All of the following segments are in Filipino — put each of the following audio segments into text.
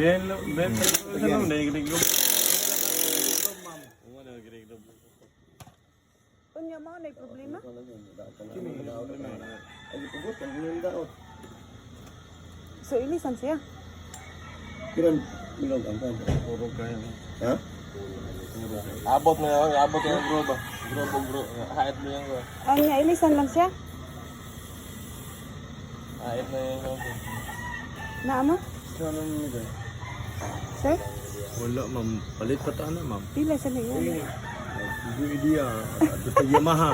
Ben ano na igrig. Unya mo na problema? So ilisan siya. Kiran bilog ang kan. Puro kaya. Ha? Abot na yan, abot yung bro ba? Bro. Hait mo yan ko. Anya ilisan lang siya. Hait na yan ko. Naamo? Ano nito? Sir? Wala ma'am. Palit pa ta na ma'am. Pila sa niyo. Hindi idea. Ato sa Yamaha.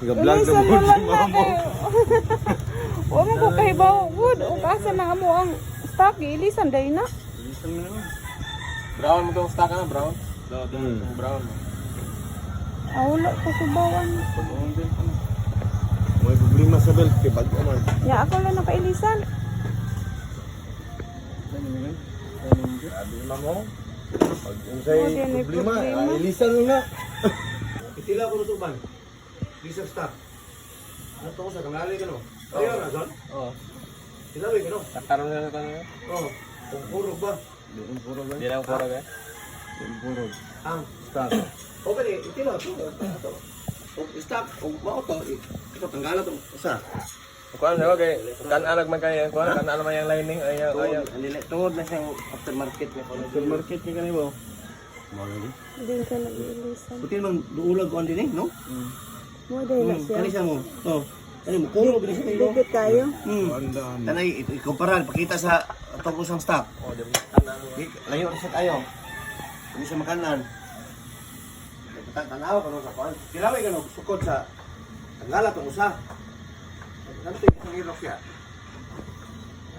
Nag-vlog na Ilisan mo na si lang mama. Wa mo ko kahibaw. Wood, o kasa na mo ang stock ilisan day na. Bilisan mo naman. Brown mo itong stock na, brown? Brown. Wala ko subawan. Pag-on din pa na. May problema sa belt kay bago man. Ya ako lang nakailisan. Sabi naman mo. Pag unsay Oh, din may problema, problema. ilisan mo na. Itila ko to ban. Lisa stop. Ano to sa kanali ka no? Ayaw na son. Oo. Ilawi ka no? Kakaroon na ito na. Oh, kung puro ba? Doon puro ba? Hindi lang pura ka. Doon puro. Ang Stop. okay itila to. Stop. O mao to. Ito tanggalan to. Usa. Kuan sa kay kan alag man kay kuan kan alam man yung lining ayaw. Tuod na siyang aftermarket niya ko. Sa market ni kanimo. Din ka nag-ilisan. Buti man duulag ko andin no? Mo day na siya. Kani siya mo. Oh. Kani mo kuno bini siya. Dikit kayo. Andaan. Tanay ikumpara pakita sa atong usang stock. Oh, di Layo sa tayo. Hindi siya makanan. Tanaw ka no sa kuan. Kilaway ka no sukod sa tanggala tong usa. Nanti ang irok siya.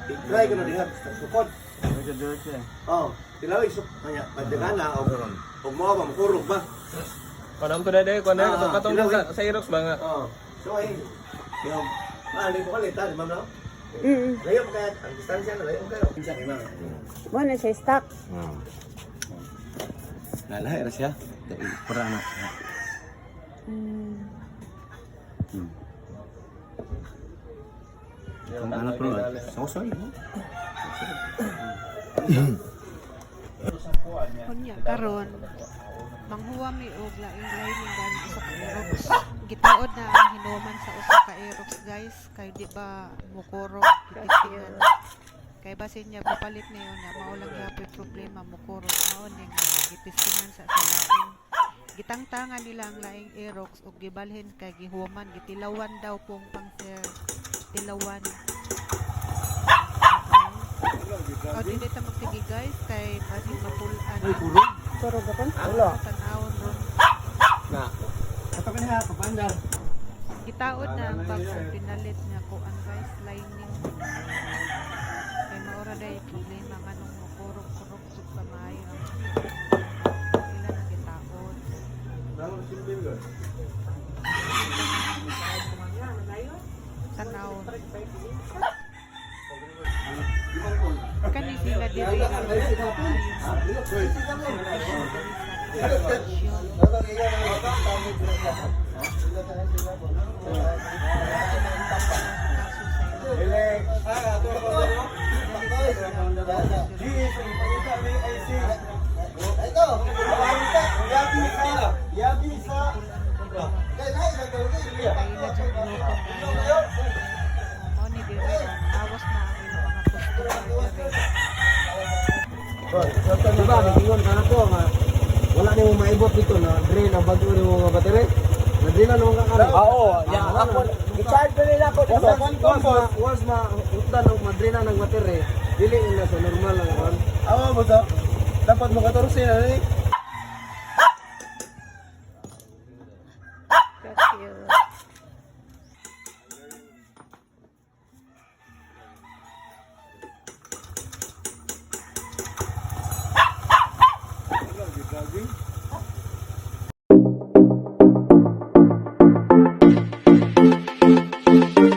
I-try ko na diha sa sukod. Medyo diretso eh. Oh, kilaway suk kanya padagana o mo ba makurog ba? Kuan to dede, kuan Ah, katong sila, sa Irox ba nga. Oh. So ay yung ali ko kalit ta, ma'am no? Mm. Layo pa kaya ang distansya na layo kayo. Kinsa kay ma'am. Mo na siya stock. Nalahay ra siya. Pura na. Ang anak bro. Sosoy. Kunya karon manghuwami og lain-lain dan usa ka Aerox. Gitaod na ang hinuman sa usa ka Aerox guys kay di ba mukurog gitistingan. Kay basin niya papalit niyo na mao lang gyapon problema mukurog mao ning gitistingan sa lain. Gitangtangan nila ang laing Aerox ug gibalhin kay gihuman gitilawan daw pong pang sir tilawan. O dili ta magtigi guys kay basin mapulan. Puro ba kan? Tanawon ron. Na. Ato kanya kapandar. Gitaod na ang bag sa pinalit nga kuan guys lining. Kay maura day problema nganong makurog-kurog sud sa maayo. Ila na gitaod. Tanawon. Kani sila diri Diba, nagingon ka na ko nga wala ni mo maibot dito na drain ang bago ni mo nga battery. Na-drain na naman ka ka. Oo, ya ako i-charge na nila ako. Once ma-utdan o ma-drain na ng battery, dili na sa normal lang. Awa mo sa dapat mo 14 na ni.